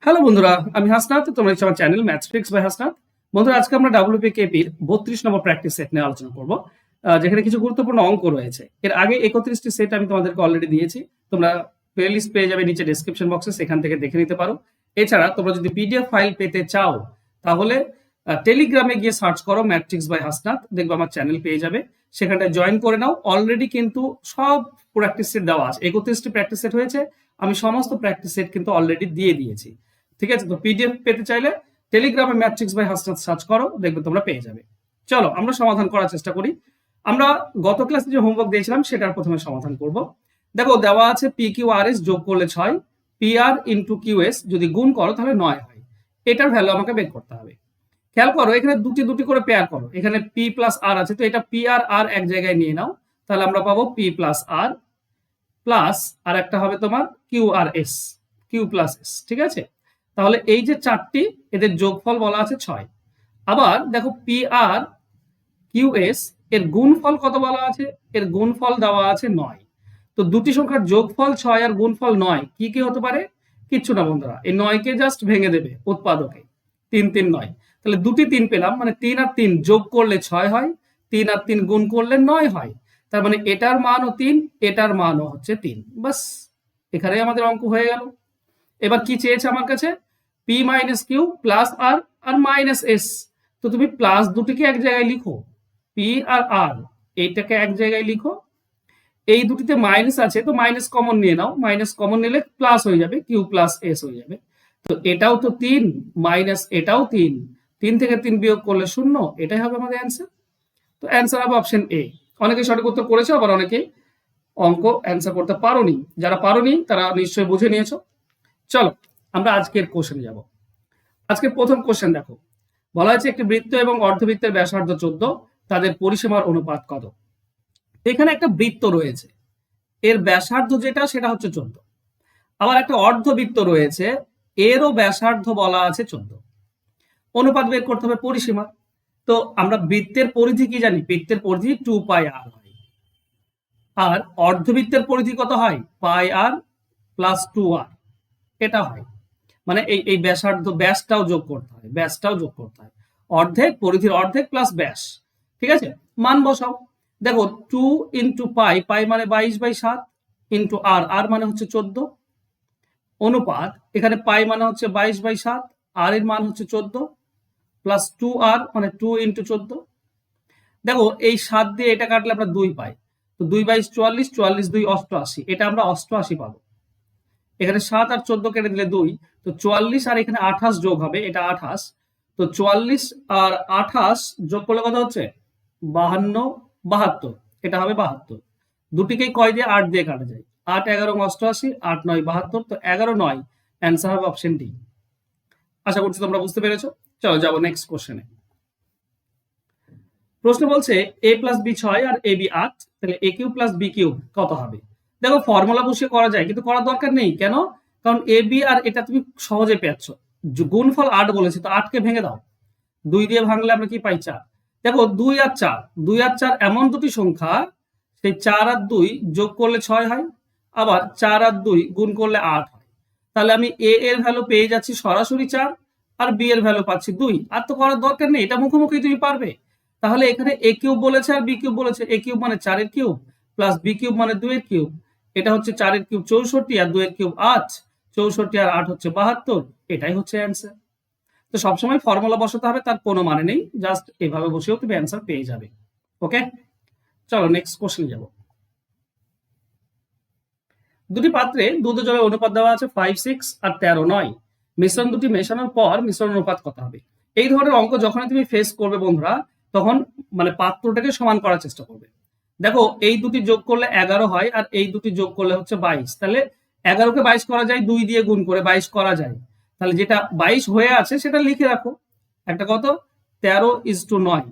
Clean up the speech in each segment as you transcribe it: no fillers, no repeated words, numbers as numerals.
Hello বন্ধুরা, আমি হাসনাত। তোমরা হচ্ছে আমার channel maths tricks by Hasnat. বন্ধুরা, আজকে আমরা WPKPর 32 নম্বর প্র্যাকটিস সেট নিয়ে আলোচনা করব, যেখানে কিছু গুরুত্বপূর্ণ অঙ্ক রয়েছে। এর আগে 31টি সেট আমি তোমাদেরকে অলরেডি দিয়েছি। তোমরা প্লেলিস্ট পেয়ে যাবে নিচে ডেসক্রিপশন বক্সে, সেখান থেকে দেখে নিতে পারো। এছাড়া তোমরা যদি পিডিএফ ফাইল পেতে চাও তাহলে টেলিগ্রামে গিয়ে সার্চ করো ম্যাট্রিক্স বাই হাসনাত, দেখবে আমার চ্যানেল পেয়ে যাবে। সেখানটায় জয়েন করে নাও। অলরেডি কিন্তু সব প্র্যাকটিস সেট দেওয়া আছে। 31টি প্র্যাকটিস সেট হয়েছে, আমি সমস্ত প্র্যাকটিস সেট কিন্তু অলরেডি দিয়ে দিয়েছি। ঠিক আছে, তো পিডিএফ পেতে চাইলে টেলিগ্রামে ম্যাট্রিক্স বাই হাসনাত সার্চ করো, দেখবে তোমরা পেয়ে যাবে। চলো আমরা সমাধান করার চেষ্টা করি। আমরা গত ক্লাসে যে হোমওয়ার্ক দিয়েছিলাম সেটার প্রথমে সমাধান করব। দেখো, দেওয়া আছে পি কিউ আর এস যোগ করলে 6, P R into Q S যদি গুণ করো তাহলে 9 হয়। এটার ভ্যালু আমাকে বের করতে হবে। খেয়াল করো, এখানে দুটি দুটি করে পেয়ার করো। এখানে পি প্লাস আর আছে, তো এটা পি আর আর এক জায়গায় নিয়ে নাও, তাহলে আমরা পাবো পি প্লাস আর প্লাস আর একটা হবে তোমার Q R S, Q plus S. ঠিক আছে, তাহলে এই যে চারটি, এদের যোগফল বলা আছে 6। আবার দেখো, পি আর কিউ এস এর গুণফল কত বলা আছে? এর গুণফল দেওয়া আছে 9। তো দুটি সংখ্যার যোগফল 6 আর গুণফল 9, কি কি হতে পারে? কিচ্ছু না বন্ধুরা, এই 9কে জাস্ট ভেঙে দেবে উৎপাদকে, 3 3 9। তাহলে দুটি 3 পেলাম, মানে 3 আর 3 যোগ করলে 6 হয়, 3 আর 3 গুণ করলে 9 হয়। তার মানে এটার মানও 3, এটার মানও হচ্ছে 3। বাস, এখানে আমাদের অঙ্ক হয়ে গেল। এবার কি চেয়েছে আমার কাছে? পি মাইনাস কিউ প্লাস আর আর মাইনাস এস। তো তুমি প্লাস দুটিকে এক জায়গায় লিখো, পি আর আর এইটাকে এক জায়গায় লিখো। এই দুটিতে মাইনাস আছে, তো মাইনাস কমন নিয়ে নাও। মাইনাস কমন নিলে প্লাস হয়ে যাবে, কিউ প্লাস এস হয়ে যাবে। তো এটাও তো 3 মাইনাস এটাও 3, 3 থেকে 3 বিয়োগ করলে 0। এটাই হবে আমাদের অ্যান্সার। তো অ্যান্সার হবে অপশন এ। অনেকে সঠিক উত্তর করেছে, আবার অনেকে অঙ্ক অ্যান্সার করতে পারোনি। যারা পারোনি তারা নিশ্চয়ই বুঝে নিয়েছো। চলো আমরা আজকের কোশ্চেন যাব। আজকের প্রথম কোশ্চেন দেখো, বলা হয়েছে একটি বৃত্ত এবং অর্ধবৃত্তের ব্যাসার্ধ 14, তাদের পরিসীমার অনুপাত কত? এখানে একটা বৃত্ত রয়েছে, এর ব্যাসার্ধ যেটা সেটা হচ্ছে 14। আবার একটা অর্ধবৃত্ত রয়েছে, এরও ব্যাসার্ধ বলা আছে 14। অনুপাত বের করতে হবে পরিসীমা। তো আমরা বৃত্তের পরিধি কি জানি? বৃত্তের পরিধি 2 পাই আর হয়। আর অর্ধবৃত্তের পরিধি কত হয়? পাই আর প্লাস 2 আর, এটা হয়। মানে এই ব্যাসার্ধ, ব্যাসটাও যোগ করতে হয়, ব্যাসটাও যোগ করতে হয়। অর্ধেক, পরিধির অর্ধেক প্লাস ব্যাস। ঠিক আছে, মান বসাও। দেখো 2 ইন্টু পাই, পাই মানে 22/7, ইন্টু আর, আর মানে হচ্ছে 14, অনুপাত এখানে পাই মানে হচ্ছে 22/7, আর এর মান হচ্ছে 14, প্লাস 2 আর মানে 2 ইন্টু 14। দেখো এই 7 দিয়ে এটা কাটলে আমরা 2 পাই, তো 2/22 44, 44 2 88, এটা আমরা 88 পাবো। এখানে 7 আর 14 কেটে দিলে 2, তো 44 আর এখানে 28 যোগ হবে, এটা 28। তো 44 আর 28 যোগ করলে কত হচ্ছে? 52 72, এটা হবে 72। দুটিকেই কয় দিয়ে? 8 দিয়ে কাটা যায়। 8 11 88, 8 9 72, তো 11 9। অ্যান্সার হবে অপশন ডি। আশা করছি তোমরা বুঝতে পেরেছো। চলো যাবো নেক্সট কোশ্চেনে। প্রশ্ন বলছে এ plus B 6 R A B 8, তাহলে এ কিউ প্লাস বি কিউ কত হবে? দেখো ফর্মুলা বসিয়ে করা যায়, কিন্তু করার দরকার নেই। কেন? কারণ এ বি আর এটা তুমি সহজে পেয়েছ। গুণফল 8 বলেছে, তো 8কে ভেঙে দাও। 2 দিয়ে ভাঙলে আমরা কি পাই? 4। দেখো 2 আর 4, 2 আর 4 এমন দুটি সংখ্যা, সেই 4 আর 2 যোগ করলে 6 হয়, আবার 4 আর 2 গুণ করলে 8 হয়। তাহলে আমি এ এর ভ্যালু পেয়ে যাচ্ছি সরাসরি 4, আর বি এর ভ্যালু পাচ্ছি 2। আর তো করার দরকার নেই, এটা মুখোমুখি তুমি পারবে। তাহলে এখানে এ কিউব বলেছে আর বি কিউব বলেছে। এ কিউব মানে 4 এর কিউব, প্লাস বি কিউব মানে 2 এর কিউব। এটা হচ্ছে 4 এর কিউব 64, আর 2 এর কিউব 8, 64 আর 8 হচ্ছে 72। এটাই হচ্ছে অ্যান্সার। তো সবসময় ফর্মুলা বসাতে হবে, তার কোনো মানে নেই, জাস্ট এভাবে বসেও তুমি অ্যান্সার পেয়ে যাবে। ওকে, চলো নেক্সট কোশ্চেন যাব। দুটি পাত্রে দুধ ও জলের অনুপাত দেওয়া আছে 5 6 আর 13 9। মিশ্রণ দুটি মেশানোর পর মিশ্রণ অনুপাত কত হবে? এই ধরনের অঙ্ক যখনই তুমি ফেস করবে বন্ধুরা, তখন মানে পাত্রটাকে সমান করার চেষ্টা করবে। দেখো এই দুটি যোগ করলে 11 হয়, আর এই দুটি যোগ করলে হচ্ছে 22। তাহলে 11কে 22 করা যায়, 2 দিয়ে গুণ করে 22 করা যায়। তাহলে যেটা 22 হয়ে আছে সেটা লিখে রাখো। একটা কত? 13:9।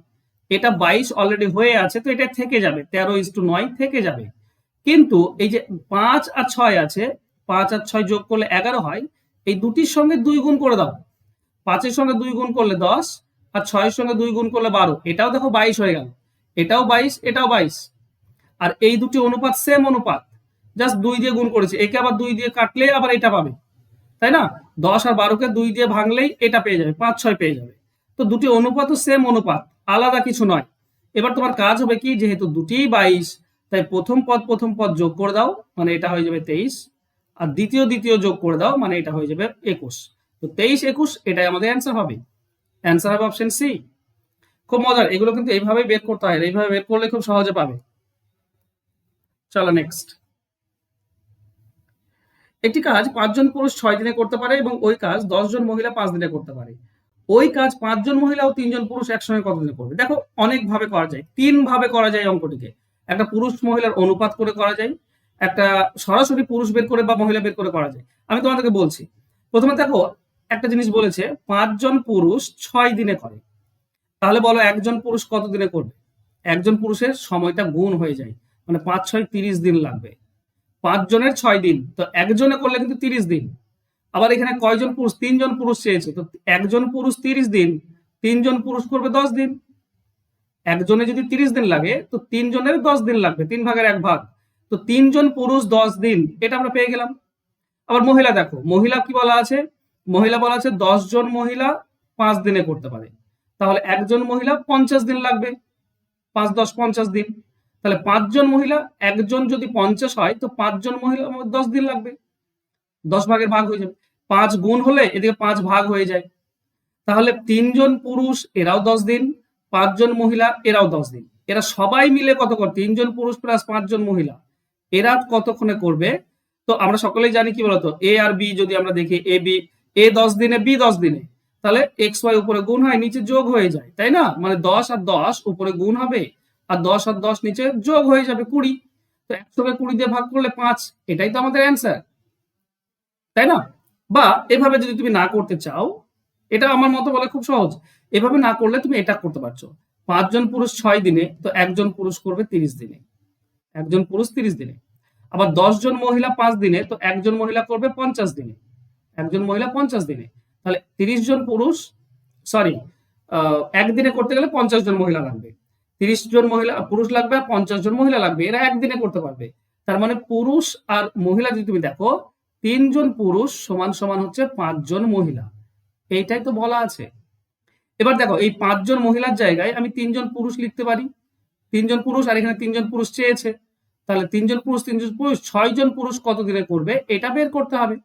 এটা 22 অলরেডি হয়ে আছে, তো এটা থেকে যাবে, 13:9 থেকে যাবে। কিন্তু এই যে 5 আর 6 আছে, 5 আর 6 যোগ করলে 11 হয়। এই দুটির সঙ্গে 2 গুণ করে দাও। 5 এর সঙ্গে 2 গুণ করলে 10, আর 6 এর সঙ্গে 2 গুণ করলে 12। এটাও দেখো 22 হয়ে গেল, এটাও 22, এটাও 22। আর এই দুটি অনুপাত সেম অনুপাত, জাস্ট 2 দিয়ে গুণ করেছে। একে আবার 2 দিয়ে কাটলে আবার এটা পাবে। তাই না? 10 আর 12কে 2 দিয়ে ভাঙলেই এটা পেয়ে যাবে, 5 6 পেয়ে যাবে। তো দুটি অনুপাতও সেম অনুপাত, আলাদা কিছু নয়। এবার তোমার কাজ হবে কি, যেহেতু দুটিই 22, তাই প্রথম পদ যোগ করে দাও, মানে এটা হয়ে যাবে 23, আর দ্বিতীয় যোগ করে দাও, মানে এটা হয়ে যাবে 21। তো 23 21 এটাই আমাদের অ্যান্সার হবে। অ্যান্সার হবে অপশন সি। খুব মজার, এগুলো কিন্তু এইভাবেই বের করতে হয়, এইভাবে বের করলে খুব সহজে পাবে। চলো নেক্সট। একটি কাজ 5 জন পুরুষ 6 দিনে করতে পারে এবং ওই কাজ 10 জন মহিলা 5 দিনে করতে পারে। ওই কাজ 5 জন মহিলা ও 3 জন পুরুষ একসঙ্গে কত দিনে করবে? দেখো অনেক ভাবে করা যায়, 3 ভাবে করা যায় অঙ্কটিকে। একটা পুরুষ মহিলার অনুপাত করে করা যায়, একটা সরাসরি পুরুষ বের করে বা মহিলা বের করে করা যায়। আমি তোমাদেরকে বলছি। প্রথমে দেখো, একটা জিনিস বলেছে 5 জন পুরুষ 6 দিনে করে। তাহলে বলো একজন পুরুষ কত দিনে করবে? একজন পুরুষের সময়টা গুণ হয়ে যায়, মানে 5 6 30 দিন লাগবে। 5 জনের 6 দিন, তো একজনে করলে কিন্তু 30 দিন। আবার এখানে কয়জন পুরুষ? 3 জন পুরুষ চেয়েছে, তো একজন পুরুষ 30 দিন, 3 জন পুরুষ করবে 10 দিন। একজনে যদি 30 দিন লাগে, তো 3 জনের 10 দিন লাগবে, 3 ভাগের 1 ভাগ। তো 3 জন পুরুষ 10 দিন, এটা আমরা পেয়ে গেলাম। আবার মহিলা দেখো, মহিলা কি বলা আছে? মহিলা বলা আছে 10 জন মহিলা 5 দিনে করতে পারে। তাহলে একজন মহিলা 50 দিন লাগবে, 5 10 50 দিন। তাহলে 5 জন মহিলা, একজন যদি 50 হয়, তো 5 জন মহিলা 10 দিন লাগবে, 10 ভাগের ভাগ হয়ে যাবে। 5 গুণ হলে এদিকে 5 ভাগ হয়ে যায়। তাহলে 3 জন পুরুষ এরাও 10 দিন, 5 জন মহিলা এরাও 10 দিন। এরা সবাই মিলে কত করে? 3 জন পুরুষ প্লাস 5 জন মহিলা, এরা কতক্ষণে করবে? তো আমরা সকলেই জানি কি বলতো, এ আর বি যদি আমরা দেখি, এ 10 দিনে, বি 10 দিনে, তাহলে এক্স ওয়াই উপরে গুণ হয়, নিচে যোগ হয়ে যায়, তাই না? মানে 10 আর 10 উপরে গুণ হবে, আর 10 আর 10 নিচে যোগ হয়ে যাবে 20। তো 100কে 20 দিয়ে ভাগ করলে 5, এটাই তো আমাদের অ্যান্সার, তাই না? বা এভাবে যদি তুমি না করতে চাও, এটা আমার মতো বলে খুব সহজ, এভাবে না করলে তুমি এটা করতে পারছো। 5 জন পুরুষ 6 দিনে, তো একজন পুরুষ করবে 30 দিনে, একজন পুরুষ 30 দিনে। আবার 10 জন মহিলা 5 দিনে, তো একজন মহিলা করবে 50 দিনে, একজন মহিলা 50 দিনে। তাহলে 30 জন পুরুষ, সরি, একদিনে করতে গেলে 50 জন মহিলা লাগবে, 30 জন মহিলা পুরুষ লাগবে আর 50 জন মহিলা লাগবে, এরা একদিনে করতে পারবে। তার মানে পুরুষ আর মহিলা যদি তুমি দেখো, 3 জন পুরুষ সমান সমান হচ্ছে 5 জন মহিলা, এইটাই তো বলা আছে। এবার দেখো, এই 5 জন মহিলার জায়গায় আমি 3 জন পুরুষ লিখতে পারি, 3 জন পুরুষ, আর এখানে 3 জন পুরুষ চেয়েছে, তাহলে 3 জন পুরুষ 3 জন পুরুষ 6 জন পুরুষ কত দিনে করবে এটা বের করতে হবে।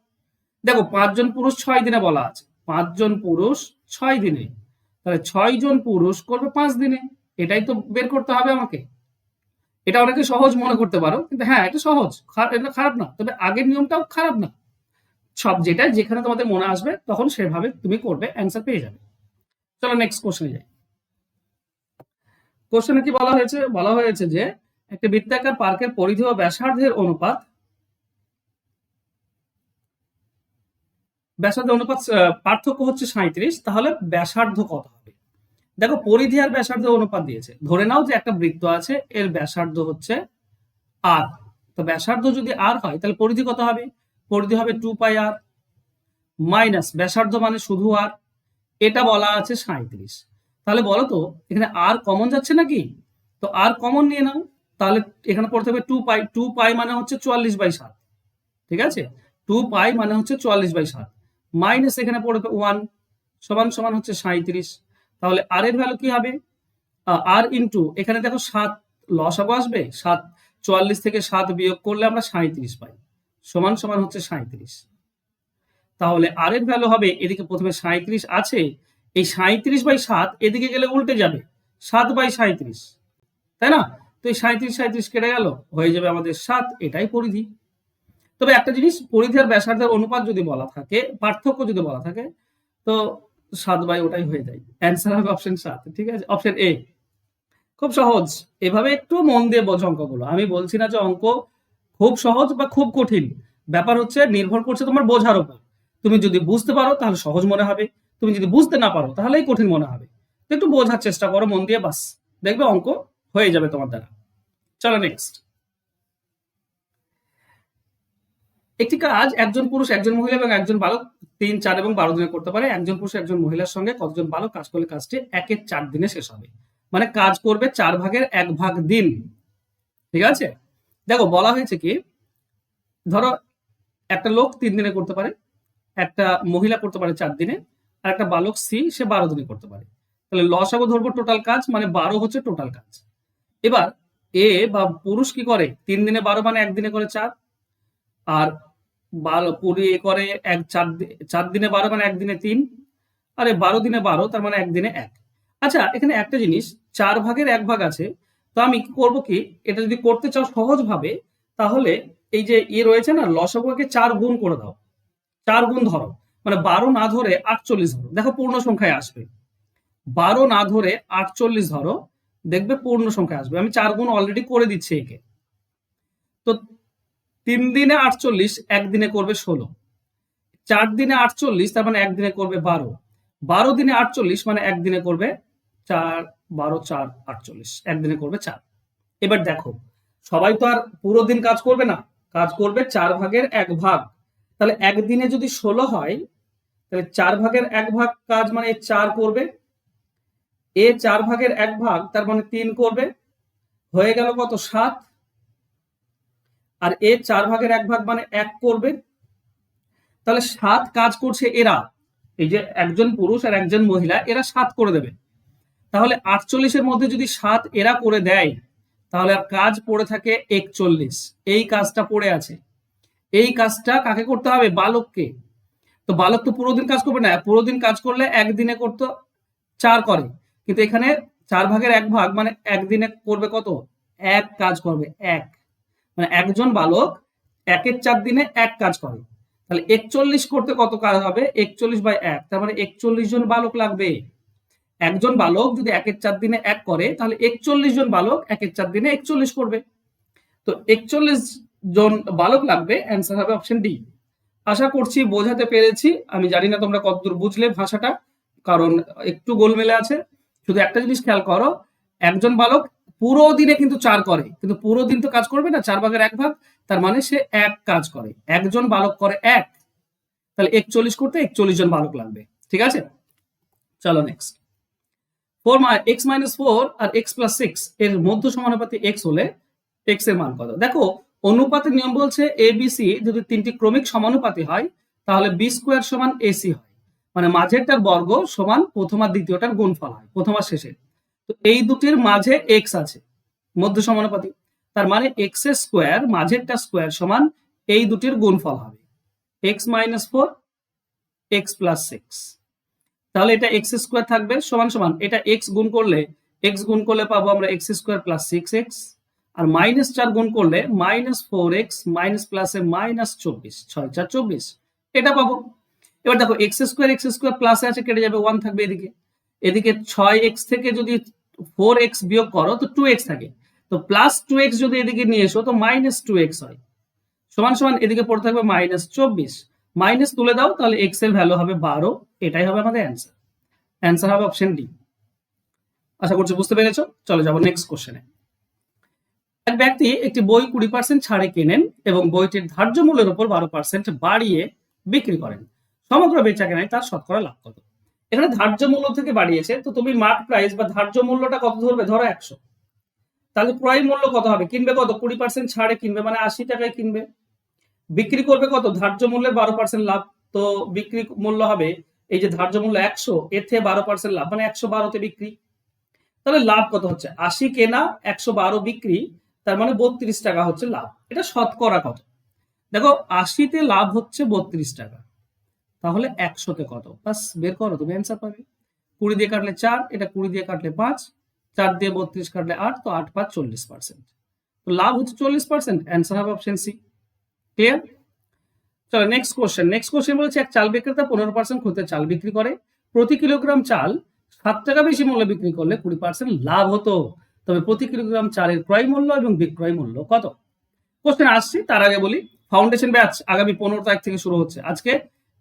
দেখো 5 জন পুরুষ 6 দিনে বলা আছে, 5 জন পুরুষ 6 দিনে, তাহলে 6 জন পুরুষ করবে 5 দিনে, এটাই তো বের করতে হবে আমাকে। এটা অনেকে সহজ মনে করতে পারো, কিন্তু হ্যাঁ এটা সহজ, এটা খারাপ না, তবে আগের নিয়মটাও খারাপ না। সব যেটা যেখানে তোমাদের মনে আসবে তখন সেভাবে তুমি করবে, অ্যান্সার পেয়ে যাবে। চলো নেক্সট কোশ্চেনে যাই। কোশ্চেনে কি বলা হয়েছে? বলা হয়েছে যে একটা বৃত্তাকার পার্কের পরিধি ও ব্যাসার্ধের অনুপাত, পার্থক্য হচ্ছে 37, তাহলে ব্যাসার্ধ কত হবে? দেখো পরিধি আর ব্যাসার্ধ অনুপাত দিয়েছে, ধরে নাও যে একটা বৃত্ত আছে, এর ব্যাসার্ধ হচ্ছে আর, তো ব্যাসার্ধ যদি আর হয় তাহলে পরিধি কত হবে? পরিধি হবে 2 পাই আর মাইনাস ব্যাসার্ধ মানে শুধু আর, এটা বলা আছে 37। তাহলে বলো তো এখানে আর কমন যাচ্ছে নাকি? তো আর কমন নিয়ে নাও, তাহলে এখানে পড়তে হবে 2 পাই, 2 পাই মানে হচ্ছে 44/7, ঠিক আছে? 2 পাই মানে হচ্ছে 44/7, মাইনাস এখানে পড়বে 1 সমান সমান হচ্ছে 37। তাহলে আর এর ভ্যালু কি হবে? আর ইন্টু এখানে দেখো 7 লসাগু আসবে, 7 44 থেকে 7 বিয়োগ করলে আমরা 37 পাই, সমান সমান হচ্ছে 37। তাহলে আর এর ভ্যালু হবে, এদিকে প্রথমে 37 আছে, এই 37/7 এদিকে গেলে উল্টে যাবে, 7/37, তাই না? তো এই 37 কেটে গেল, হয়ে যাবে আমাদের 7, এটাই পরিধি। তবে একটা জিনিস, পরিধি আর ব্যাসার্ধের অনুপাত যদি বলা থাকে, পার্থক্য যদি বলা থাকে, তো 7 ওটাই হয়ে যায়, অ্যান্সার হবে অপশন 7, ঠিক আছে, অপশন এ। খুব সহজ, এভাবে একটু মন দিয়ে বোঝো অঙ্কগুলো। আমি বলছি না যে অঙ্ক খুব সহজ বা খুব কঠিন, ব্যাপার হচ্ছে নির্ভর করছে তোমার বোঝার উপর। তুমি যদি বুঝতে পারো তাহলে সহজ মনে হবে, তুমি যদি বুঝতে না পারো তাহলেই কঠিন মনে হবে। তো একটু বোঝার চেষ্টা করো মন দিয়ে, বাস দেখবে অঙ্ক হয়ে যাবে তোমার দ্বারা। চলো নেক্সট। একটি কাজ একজন পুরুষ একজন মহিলা এবং একজন বালক 3 4 এবং 12 দিনে করতে পারে। একজন পুরুষ একজন মহিলার সঙ্গে কতজন বালক কাজ করলে কাজটি 1 4 দিনে শেষ হবে? মানে কাজ করবে 4 ভাগের 1 ভাগ দিন, ঠিক আছে? দেখো বলা হয়েছে কি, ধরো একটা লোক 3 দিনে করতে পারে, একটা মহিলা করতে পারে 4 দিনে, আর একটা বালক সি সে 12 দিনে করতে পারে। তাহলে লসাগু ধরবো টোটাল কাজ, মানে 12 হচ্ছে টোটাল কাজ। এবার এ বা পুরুষ কি করে 3 দিনে 12 মানে 1 দিনে করে 4, আর পুরি করে 4 দিনে 12 মানে 1 দিনে 3, আরে 12 দিনে 12 তার মানে 1 দিনে 1। আচ্ছা এখানে একটা জিনিস, 4 ভাগের 1 ভাগ আছে, তো আমি কি করবো কি, এটা যদি করতে চাও সহজ ভাবে, তাহলে এই যে রয়েছে না, লসাগুকে 4 গুণ করে দাও, 4 গুণ ধরো, মানে 12 না ধরে 48 ধরো, দেখো পূর্ণ সংখ্যায় আসবে। 12 না ধরে 48 ধরো, দেখবে পূর্ণ সংখ্যায় আসবে। আমি 4 গুণ অলরেডি করে দিচ্ছি একে। তো 3 দিনে 48, 1 দিনে করবে 16, 4 দিনে 48 তার মানে 1 দিনে করবে 12, 12 দিনে 48 মানে 1 দিনে করবে 4, 12 4 48, 1 দিনে করবে 4। এবার দেখো সবাই তো আর পুরো দিন কাজ করবে না, কাজ করবে 4 ভাগের 1 ভাগ। তাহলে একদিনে যদি 16 হয়, তাহলে 4 ভাগের 1 ভাগ কাজ মানে 4 করবে, 4 ভাগের 1 ভাগ তার মানে 3 করবে, হয়ে গেল কত 7, আর 4 ভাগের 1 ভাগ মানে 1 করবে। তাহলে 7 কাজ করছে এরা, এই যে একজন পুরুষ আর একজন মহিলা, এরা 7 করে দেবে। তাহলে 48-এর মধ্যে যদি 7 এরা করে দেয়, তাহলে আর কাজ পড়ে থাকে 41, এই কাজটা পড়ে আছে। এই কাজটা কাকে করতে হবে, বালককে। তো বালক তো পুরো দিন কাজ করবে না, পুরো দিন কাজ করলে একদিনে করতে 4 করে, কিন্তু এখানে 4 ভাগের 1 ভাগ মানে একদিনে করবে কত, 1 কাজ করবে, 1, মানে একজন বালক 1-এর 4 দিনে 1 কাজ করে। তাহলে 41 করতে কত কাজ হবে, 41/1, তার মানে 41 জন বালক লাগবে। একজন বালক যদি 1-এর 4 দিনে 1 করে, তাহলে 41 জন বালক 1-এর 4 দিনে 41 করবে। তো 41 জন বালক লাগবে, অ্যান্সার হবে অপশন ডি। আশা করছি বোঝাতে পেরেছি। আমি জানি না তোমরা কতদূর বুঝলে ভাষাটা, কারণ একটু গোলমেলে আছে। শুধু একটা জিনিস খেয়াল করো, একজন বালক পুরো দিনে কিন্তু 4 করে, কিন্তু পুরো দিন তো কাজ করবে না, 4 ভাগের 1 ভাগ, তার মানে সে 1 কাজ করে, একজন বালক করে 1, তাহলে 41 করতে 41 জন বালক লাগবে। ঠিক আছে, চলো নেক্সট। 4 আর x+6 এর মধ্য সমানুপাতি x হলে x এর মান কত। দেখো অনুপাতের নিয়ম বলছে ABC যদি 3টি ক্রমিক সমানুপাতি হয়, তাহলে b² সমান AC হয়, মানে মাঝেরটার বর্গ সমান প্রথম আর দ্বিতীয়টার গুণফল হয়, প্রথম আর শেষের। তো এই দুটির মাঝে x আছে, মধ্য সমানুপাতি, তার মানে x এর স্কোয়ার মাঝেরটা স্কোয়ার সমান এই দুটির গুণফল হবে, x-4 x+6। তাহলে এটা x স্কোয়ার থাকবে সমান সমান, এটা x গুণ করলে পাবো আমরা x² + 6x, আর -4 গুণ করলে -4x মাইনাস প্লাসে -24, 6 4 24, এটা পাবো। এবার দেখো x² প্লাসে আছে, কেটে যাবে, 1 থাকবে এদিকে। এদিকে 6x থেকে যদি 4x বিয়োগ করো তো 2x থাকে, তো +2x যদি এদিকে নিয়ে এসো তো -2x হয়, সমান সমান এদিকে পড়ে থাকবে -24, মাইনাস তুলে দাও, তাহলে x এর ভ্যালু হবে 12, এটাই হবে আমাদের অ্যান্সার। অ্যান্সার হবে অপশন ডি। আশা করছি বুঝতে পেরেছো। চলো যাবো নেক্সট কোশ্চেনে। এক ব্যক্তি একটি বই 20% ছাড়ে কেনেন এবং বইটির ধার্য মূল্যের উপর 12% বাড়িয়ে বিক্রি করেন। সমগ্র বেচা কেনায় তার শতকরা লাভ কত। এখানে ধার্য মূল্য থেকে বাড়িয়েছে, তো তুমি মার্ক প্রাইস বা ধার্য মূল্যটা কত ধরবে, ধরো 100, তাহলে ক্রয় মূল্য কত হবে, কিনবে কত, 20% ছাড়ে কিনবে, মানে 80 টাকায় কিনবে। বিক্রি করবে কত, ধার্য মূল্যের 12% লাভ, তো বিক্রি মূল্য হবে, এই যে ধার্য মূল্য 100, এর থেকে 12% লাভ, মানে 112তে বিক্রি। তাহলে লাভ কত হচ্ছে, 80 কেনা 112 বিক্রি, তার মানে 32 টাকা হচ্ছে লাভ। এটা শতকরা কত, দেখো 80-তে লাভ হচ্ছে 32 টাকা, তাহলে 100-তে কত, বাস বের করো, তুমি অ্যান্সার পাবে। 20 দিয়ে কাটলে 4, এটা 20 দিয়ে কাটলে 5, 4 দিয়ে 32 কাটলে 8, তো 8 5 40%, তো লাভ হচ্ছে 40%, অ্যান্সার হবে অপশন সি। ক্লিয়ার। চলো নেক্সট কোশ্চেন বলেছে এক চাল বিক্রেতা 15% খুদে চাল বিক্রি করে, প্রতি কিলোগ্রাম চাল 7 টাকা বেশি মূল্যে বিক্রি করলে 20% লাভ হতো, তবে প্রতি কিলোগ্রাম চালের ক্রয় মূল্য এবং বিক্রয় মূল্য কত। কোশ্চেন আসছি, তার আগে বলি ফাউন্ডেশন ব্যাচ আগামী 15 তারিখ থেকে শুরু হচ্ছে। আজকে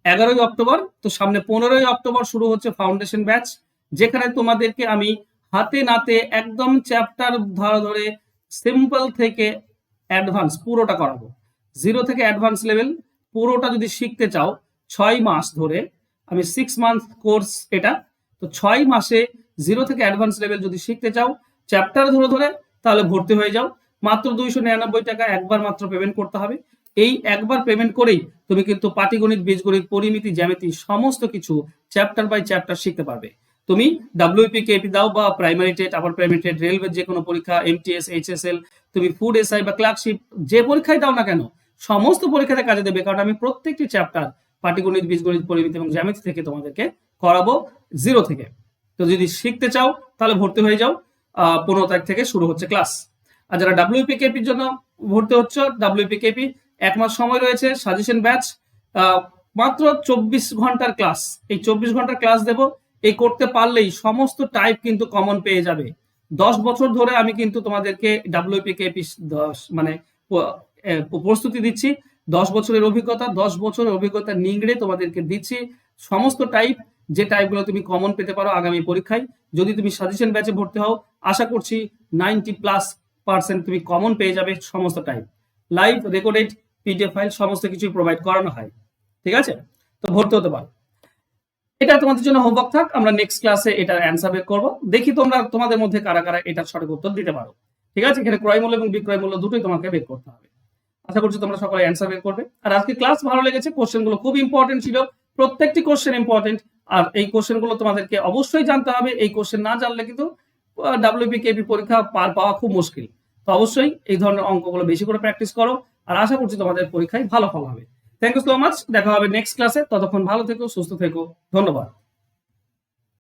11ই অক্টোবর, তো সামনে 15ই অক্টোবর শুরু হচ্ছে ফাউন্ডেশন ব্যাচ, যেখানে তোমাদেরকে আমি হাতে নাতে একদম চ্যাপ্টার ধরে সিম্পল থেকে অ্যাডভান্স পুরোটা করাবো। 0 থেকে অ্যাডভান্স লেভেল পুরোটা যদি শিখতে চাও 6 মাস ধরে, আমি 6 মান্থ কোর্স এটা, তো 6 মাসে 0 থেকে অ্যাডভান্স লেভেল যদি শিখতে চাও চ্যাপ্টার ধরে তাহলে ভর্তি হয়ে যাও। মাত্র 299 টাকা একবার মাত্র পেমেন্ট করতে হবে। এই একবার পেমেন্ট করেই তুমি কিন্তু পাটিগণিত, বীজগণিত, পরিমিতি, জ্যামিতি সমস্ত কিছু চ্যাপ্টার বাই চ্যাপ্টার শিখতে পারবে। তুমি ডাব্লিউপি কেপি দাও বা primary TET, upper primary TET, railway যে কোনো পরীক্ষা, এমটিএস, এইচএসএল, তুমি ফুড এসআই বা ক্লার্কশিপ যে পরীক্ষায় দাও না কেন, সমস্ত পরীক্ষাতে কাজে দেবে, কারণ আমি প্রত্যেকটি চ্যাপ্টার পাটিগণিত, বীজগণিত, পরিমিতি এবং জ্যামিতি থেকে তোমাদেরকে করাবো জিরো থেকে। তো যদি শিখতে চাও তাহলে ভর্তি হয়ে যাও, 15 তারিখ থেকে শুরু হচ্ছে ক্লাস। আর যারা ডাব্লিউপি কেপির জন্য ভর্তি হচ্ছে, ডাব্লিউপি কেপি 1 মাস সময় রয়েছে, সাজেশন ব্যাচ, মাত্র 24 ঘন্টার ক্লাস। এই 24 ঘন্টার ক্লাস দেব, এই করতে পারলেই সমস্ত টাইপ কিন্তু কমন পেয়ে যাবে। 10 বছর ধরে আমি কিন্তু তোমাদেরকে ডাব্লিউপি কেপি মানে প্রস্তুতি দিচ্ছি, 10 বছরের অভিজ্ঞতা, 10 বছরের অভিজ্ঞতা নিংড়ে তোমাদেরকে দিচ্ছি সমস্ত টাইপ, যে টাইপগুলো তুমি কমন পেতে পারো আগামী পরীক্ষায়। যদি তুমি সাজেশন ব্যাচে ভর্তি হও, আশা করছি 90+% তুমি কমন পেয়ে যাবে সমস্ত type. Live recorded PDF file সমস্ত কিছুই প্রোভাইড করানো হয়, ঠিক আছে? তো ভর্তি হতে পারো। এটা তোমাদের জন্য হোমওয়ার্ক থাক, আমরা নেক্সট ক্লাসে এটার অ্যান্সার বের করবো। দেখি তোমরা তোমাদের মধ্যে কারা কারা এটার সঠিক উত্তর দিতে পারো, ঠিক আছে? এখানে ক্রয় মূল্য এবং বিক্রয় মূল্য দুটোই তোমাকে বের করতে হবে। আশা করছি তোমরা সকলে অ্যান্সার বের করবে। আর আজকে ক্লাস ভালো লেগেছে, কোশ্চেনগুলো খুব ইম্পর্টেন্ট ছিল, প্রত্যেকটি কোশ্চেন ইম্পর্টেন্ট। আর এই কোশ্চেনগুলো তোমাদেরকে অবশ্যই জানতে হবে, এই কোশ্চেন না জানলে কিন্তু ডাব্লিউপি কেপি পরীক্ষা পার পাওয়া খুব মুশকিল। তো অবশ্যই এই ধরনের অঙ্কগুলো বেশি করে প্র্যাকটিস করো, আর আশা করছি তোমাদের পরীক্ষায় ভালো ফল হবে। থ্যাংক ইউ সো মাচ, দেখা হবে নেক্সট ক্লাসে। ততক্ষণ ভালো থেকো, সুস্থ থেকো, ধন্যবাদ।